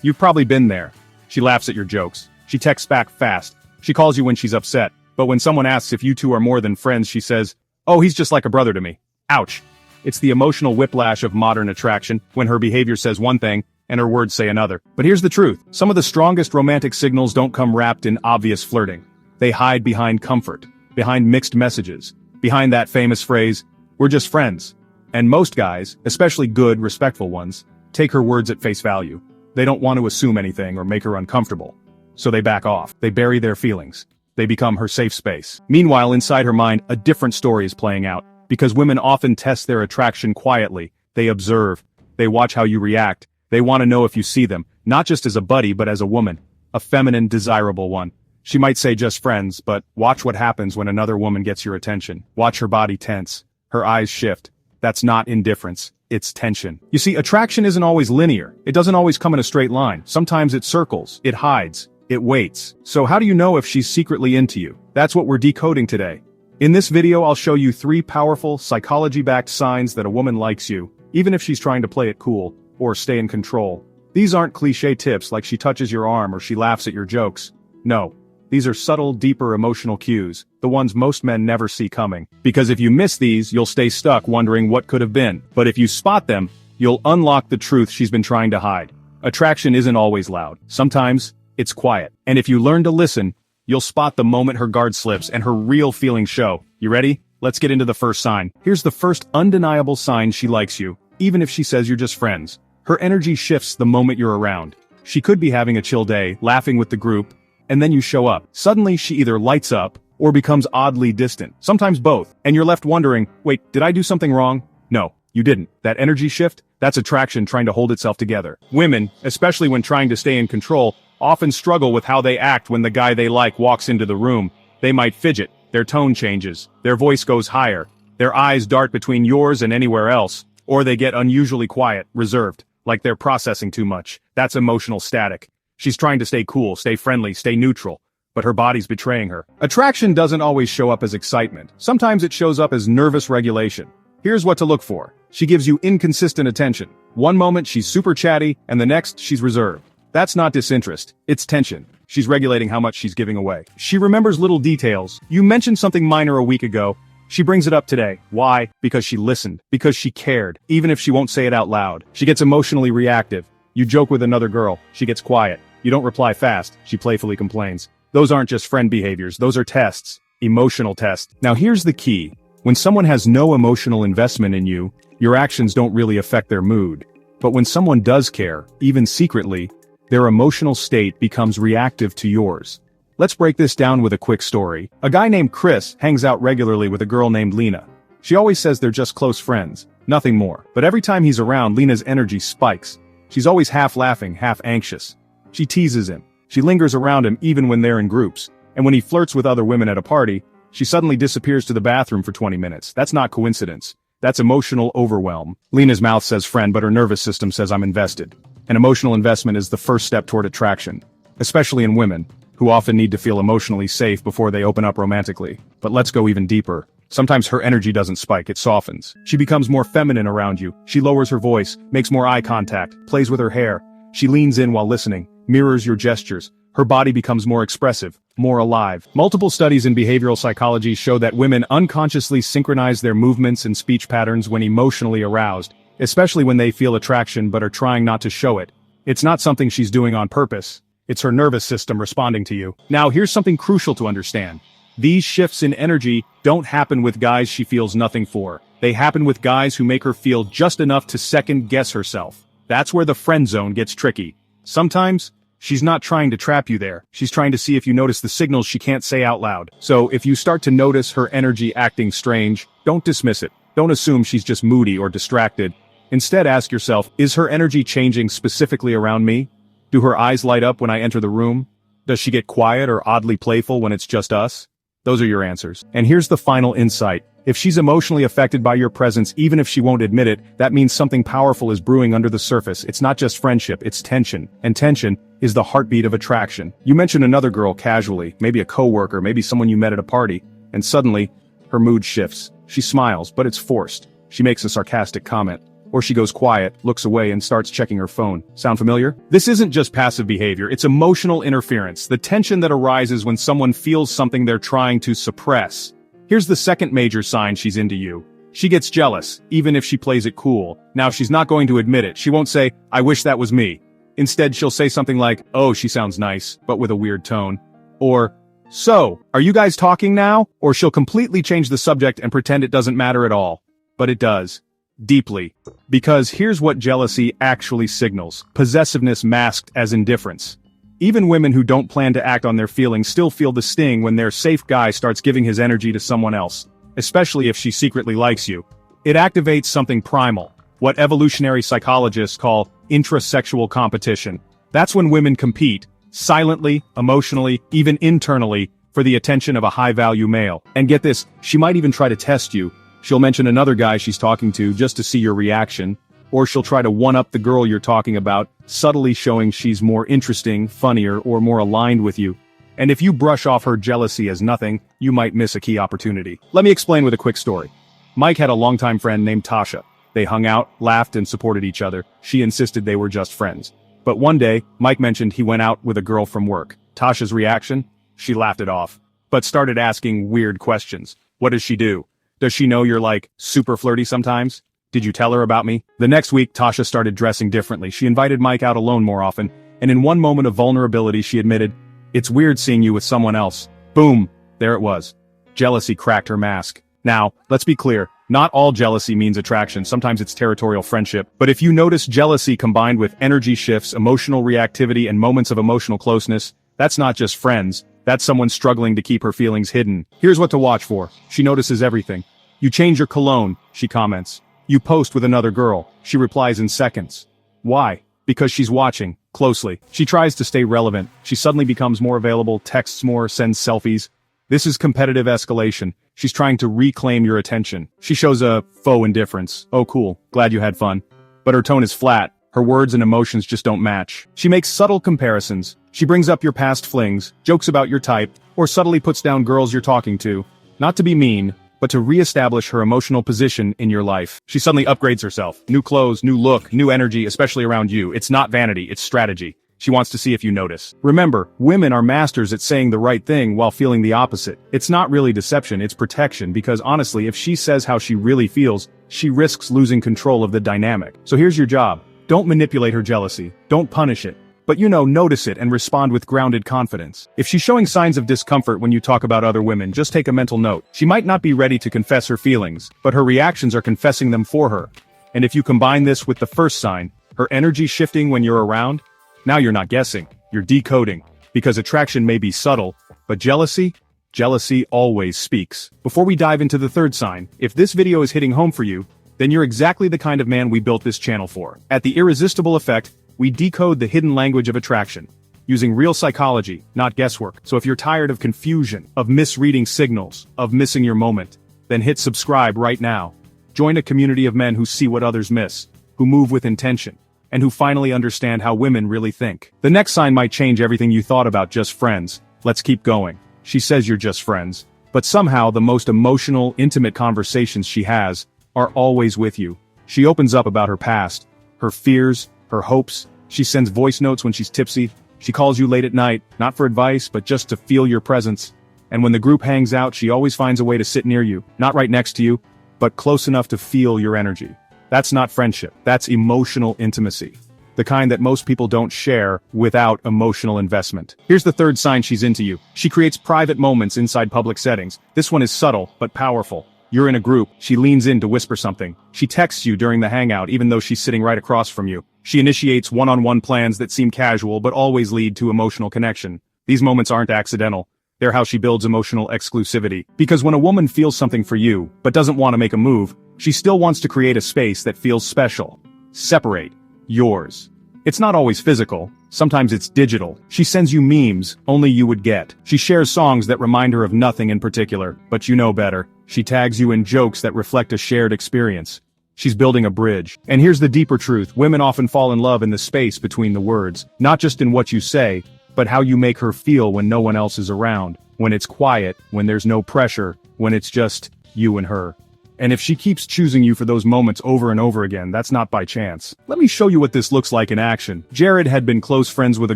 You've probably been there. She laughs at your jokes. She texts back fast. She calls you when she's upset. But when someone asks if you two are more than friends, she says, "Oh, he's just like a brother to me." Ouch. It's the emotional whiplash of modern attraction, when her behavior says one thing, and her words say another. But here's the truth. Some of the strongest romantic signals don't come wrapped in obvious flirting. They hide behind comfort, behind mixed messages, behind that famous phrase, "We're just friends." And most guys, especially good, respectful ones, take her words at face value. They don't want to assume anything or make her uncomfortable. So they back off. They bury their feelings. They become her safe space. Meanwhile, inside her mind, a different story is playing out. Because women often test their attraction quietly. They observe. They watch how you react. They want to know if you see them, not just as a buddy but as a woman. A feminine, desirable one. She might say just friends, but watch what happens when another woman gets your attention. Watch her body tense. Her eyes shift. That's not indifference. It's tension. You see, attraction isn't always linear. It doesn't always come in a straight line. Sometimes it circles. It hides. It waits. So how do you know if she's secretly into you? That's what we're decoding today. In this video, I'll show you 3 powerful, psychology-backed signs that a woman likes you, even if she's trying to play it cool, or stay in control. These aren't cliché tips like she touches your arm or she laughs at your jokes. No. These are subtle, deeper emotional cues, the ones most men never see coming. Because if you miss these, you'll stay stuck wondering what could have been. But if you spot them, you'll unlock the truth she's been trying to hide. Attraction isn't always loud. Sometimes, it's quiet. And if you learn to listen, you'll spot the moment her guard slips and her real feelings show. You ready? Let's get into the first sign. Here's the first undeniable sign she likes you, even if she says you're just friends. Her energy shifts the moment you're around. She could be having a chill day, laughing with the group, and then you show up. Suddenly she either lights up, or becomes oddly distant. Sometimes both. And you're left wondering, wait, did I do something wrong? No, you didn't. That energy shift? That's attraction trying to hold itself together. Women, especially when trying to stay in control, often struggle with how they act when the guy they like walks into the room. They might fidget, their tone changes, their voice goes higher, their eyes dart between yours and anywhere else, or they get unusually quiet, reserved, like they're processing too much. That's emotional static. She's trying to stay cool, stay friendly, stay neutral, but her body's betraying her. Attraction doesn't always show up as excitement. Sometimes it shows up as nervous regulation. Here's what to look for. She gives you inconsistent attention. One moment she's super chatty, and the next she's reserved. That's not disinterest, it's tension. She's regulating how much she's giving away. She remembers little details. You mentioned something minor a week ago. She brings it up today. Why? Because she listened. Because she cared. Even if she won't say it out loud. She gets emotionally reactive. You joke with another girl. She gets quiet. You don't reply fast. She playfully complains. Those aren't just friend behaviors. Those are tests. Emotional tests. Now here's the key. When someone has no emotional investment in you, your actions don't really affect their mood. But when someone does care, even secretly, their emotional state becomes reactive to yours. Let's break this down with a quick story. A guy named Chris hangs out regularly with a girl named Lena. She always says they're just close friends, nothing more. But every time he's around, Lena's energy spikes. She's always half laughing, half anxious. She teases him. She lingers around him even when they're in groups. And when he flirts with other women at a party, she suddenly disappears to the bathroom for 20 minutes. That's not coincidence. That's emotional overwhelm. Lena's mouth says friend, but her nervous system says I'm invested. And emotional investment is the first step toward attraction. Especially in women, who often need to feel emotionally safe before they open up romantically. But let's go even deeper. Sometimes her energy doesn't spike, it softens. She becomes more feminine around you. She lowers her voice, makes more eye contact, plays with her hair. She leans in while listening, mirrors your gestures. Her body becomes more expressive, more alive. Multiple studies in behavioral psychology show that women unconsciously synchronize their movements and speech patterns when emotionally aroused, especially when they feel attraction but are trying not to show it. It's not something she's doing on purpose. It's her nervous system responding to you. Now here's something crucial to understand. These shifts in energy don't happen with guys she feels nothing for. They happen with guys who make her feel just enough to second-guess herself. That's where the friend zone gets tricky. Sometimes, she's not trying to trap you there. She's trying to see if you notice the signals she can't say out loud. So if you start to notice her energy acting strange, don't dismiss it. Don't assume she's just moody or distracted. Instead ask yourself, is her energy changing specifically around me? Do her eyes light up when I enter the room? Does she get quiet or oddly playful when it's just us? Those are your answers. And here's the final insight. If she's emotionally affected by your presence, even if she won't admit it, that means something powerful is brewing under the surface. It's not just friendship, it's tension. And tension is the heartbeat of attraction. You mention another girl casually, maybe a coworker, maybe someone you met at a party, and suddenly, her mood shifts. She smiles, but it's forced. She makes a sarcastic comment. Or she goes quiet, looks away and starts checking her phone. Sound familiar? This isn't just passive behavior, it's emotional interference, the tension that arises when someone feels something they're trying to suppress. Here's the second major sign she's into you. She gets jealous, even if she plays it cool. Now she's not going to admit it. She won't say, "I wish that was me." Instead, she'll say something like, "Oh, she sounds nice," but with a weird tone. Or, "So, are you guys talking now?" Or she'll completely change the subject and pretend it doesn't matter at all. But it does. Deeply. Because here's what jealousy actually signals: possessiveness masked as indifference. Even women who don't plan to act on their feelings still feel the sting when their safe guy starts giving his energy to someone else, especially if she secretly likes you. It activates something primal, what evolutionary psychologists call intrasexual competition. That's when women compete, silently, emotionally, even internally, for the attention of a high-value male. And get this, she might even try to test you. She'll mention another guy she's talking to just to see your reaction, or she'll try to one-up the girl you're talking about, subtly showing she's more interesting, funnier, or more aligned with you. And if you brush off her jealousy as nothing, you might miss a key opportunity. Let me explain with a quick story. Mike had a longtime friend named Tasha. They hung out, laughed, and supported each other. She insisted they were just friends. But one day, Mike mentioned he went out with a girl from work. Tasha's reaction? She laughed it off, but started asking weird questions. What does she do? Does she know you're like, super flirty sometimes? Did you tell her about me? The next week, Tasha started dressing differently. She invited Mike out alone more often, and in one moment of vulnerability she admitted, "It's weird seeing you with someone else." Boom! There it was. Jealousy cracked her mask. Now, let's be clear, not all jealousy means attraction, sometimes it's territorial friendship. But if you notice jealousy combined with energy shifts, emotional reactivity, and moments of emotional closeness, that's not just friends, that's someone struggling to keep her feelings hidden. Here's what to watch for. She notices everything. You change your cologne, she comments. You post with another girl, she replies in seconds. Why? Because she's watching, closely. She tries to stay relevant. She suddenly becomes more available, texts more, sends selfies. This is competitive escalation. She's trying to reclaim your attention. She shows a faux indifference. "Oh cool, glad you had fun." But her tone is flat. Her words and emotions just don't match. She makes subtle comparisons. She brings up your past flings, jokes about your type, or subtly puts down girls you're talking to. Not to be mean, but to re-establish her emotional position in your life. She suddenly upgrades herself. New clothes, new look, new energy, especially around you. It's not vanity, it's strategy. She wants to see if you notice. Remember, women are masters at saying the right thing while feeling the opposite. It's not really deception, it's protection, because honestly, if she says how she really feels, she risks losing control of the dynamic. So here's your job. Don't manipulate her jealousy. Don't punish it. But notice it and respond with grounded confidence. If she's showing signs of discomfort when you talk about other women, just take a mental note. She might not be ready to confess her feelings, but her reactions are confessing them for her. And if you combine this with the first sign, her energy shifting when you're around, now you're not guessing, you're decoding. Because attraction may be subtle, but jealousy always speaks. Before we dive into the third sign, if this video is hitting home for you, then you're exactly the kind of man we built this channel for. At The Irresistible Effect, we decode the hidden language of attraction, using real psychology, not guesswork. So if you're tired of confusion, of misreading signals, of missing your moment, then hit subscribe right now. Join a community of men who see what others miss, who move with intention, and who finally understand how women really think. The next sign might change everything you thought about just friends. Let's keep going. She says you're just friends, but somehow the most emotional, intimate conversations she has are always with you. She opens up about her past, her fears, her hopes. She sends voice notes when she's tipsy. She calls you late at night, not for advice, but just to feel your presence. And when the group hangs out, she always finds a way to sit near you, not right next to you, but close enough to feel your energy. That's not friendship, that's emotional intimacy. The kind that most people don't share without emotional investment. Here's the third sign she's into you. She creates private moments inside public settings. This one is subtle, but powerful. You're in a group, she leans in to whisper something. She texts you during the hangout even though she's sitting right across from you. She initiates one-on-one plans that seem casual but always lead to emotional connection. These moments aren't accidental. They're how she builds emotional exclusivity. Because when a woman feels something for you, but doesn't want to make a move, she still wants to create a space that feels special. Separate. Yours. It's not always physical. Sometimes it's digital. She sends you memes only you would get. She shares songs that remind her of nothing in particular, but you know better. She tags you in jokes that reflect a shared experience. She's building a bridge. And here's the deeper truth. Women often fall in love in the space between the words. Not just in what you say, but how you make her feel when no one else is around. When it's quiet, when there's no pressure, when it's just you and her. And if she keeps choosing you for those moments over and over again, that's not by chance. Let me show you what this looks like in action. Jared had been close friends with a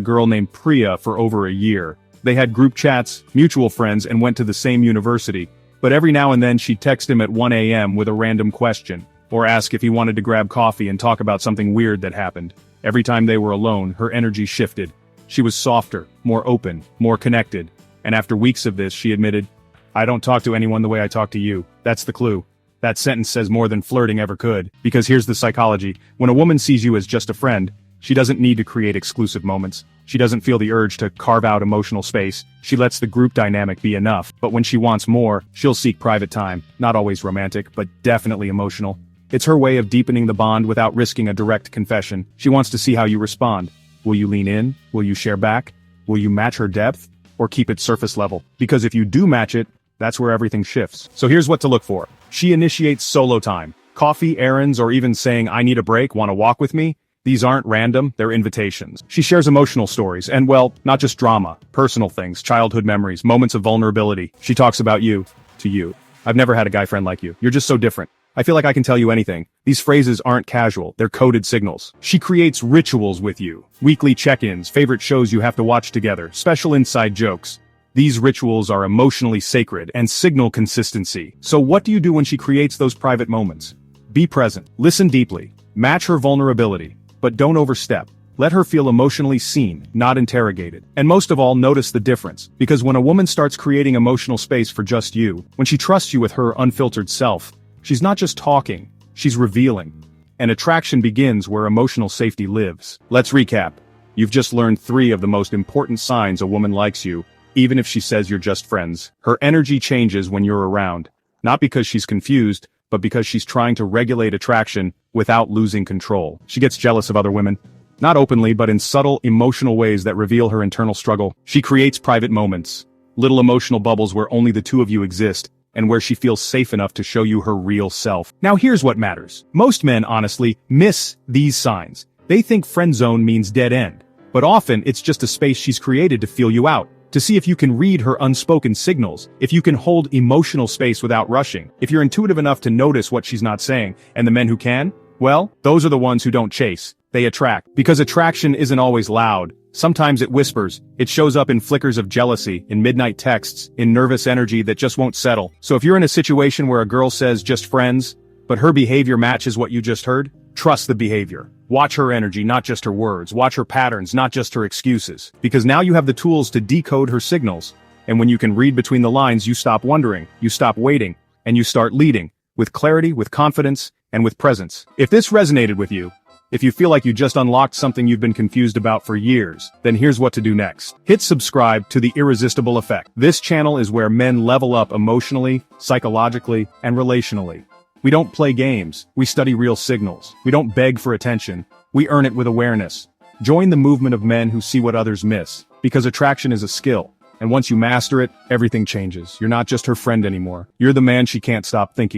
girl named Priya for over a year. They had group chats, mutual friends, and went to the same university. But every now and then she'd text him at 1 a.m. with a random question, or ask if he wanted to grab coffee and talk about something weird that happened. Every time they were alone, her energy shifted. She was softer, more open, more connected. And after weeks of this, she admitted, "I don't talk to anyone the way I talk to you." That's the clue. That sentence says more than flirting ever could. Because here's the psychology. When a woman sees you as just a friend, she doesn't need to create exclusive moments. She doesn't feel the urge to carve out emotional space. She lets the group dynamic be enough. But when she wants more, she'll seek private time. Not always romantic, but definitely emotional. It's her way of deepening the bond without risking a direct confession. She wants to see how you respond. Will you lean in? Will you share back? Will you match her depth? Or keep it surface level? Because if you do match it, that's where everything shifts. So here's what to look for. She initiates solo time. Coffee, errands, or even saying, "I need a break, want to walk with me?" These aren't random, they're invitations. She shares emotional stories, and well, not just drama, personal things, childhood memories, moments of vulnerability. She talks about you, to you. "I've never had a guy friend like you. You're just so different. I feel like I can tell you anything." These phrases aren't casual, they're coded signals. She creates rituals with you. Weekly check-ins, favorite shows you have to watch together, special inside jokes. These rituals are emotionally sacred and signal consistency. So what do you do when she creates those private moments? Be present. Listen deeply. Match her vulnerability. But don't overstep. Let her feel emotionally seen, not interrogated. And most of all, notice the difference. Because when a woman starts creating emotional space for just you, when she trusts you with her unfiltered self, she's not just talking, she's revealing. And attraction begins where emotional safety lives. Let's recap. You've just learned 3 of the most important signs a woman likes you, even if she says you're just friends. Her energy changes when you're around. Not because she's confused, but because she's trying to regulate attraction without losing control. She gets jealous of other women. Not openly, but in subtle, emotional ways that reveal her internal struggle. She creates private moments. Little emotional bubbles where only the 2 of you exist, and where she feels safe enough to show you her real self. Now here's what matters. Most men, honestly, miss these signs. They think friend zone means dead end. But often, it's just a space she's created to feel you out. To see if you can read her unspoken signals, if you can hold emotional space without rushing, if you're intuitive enough to notice what she's not saying, and the men who can, well, those are the ones who don't chase, they attract. Because attraction isn't always loud. Sometimes it whispers. It shows up in flickers of jealousy, in midnight texts, in nervous energy that just won't settle. So if you're in a situation where a girl says just friends, but her behavior matches what you just heard, trust the behavior. Watch her energy, not just her words. Watch her patterns, not just her excuses. Because now you have the tools to decode her signals. And when you can read between the lines, you stop wondering, you stop waiting, and you start leading. With clarity, with confidence, and with presence. If this resonated with you, if you feel like you just unlocked something you've been confused about for years, then here's what to do next. Hit subscribe to The Irresistible Effect. This channel is where men level up emotionally, psychologically, and relationally. We don't play games, we study real signals. We don't beg for attention, we earn it with awareness. Join the movement of men who see what others miss. Because attraction is a skill. And once you master it, everything changes. You're not just her friend anymore. You're the man she can't stop thinking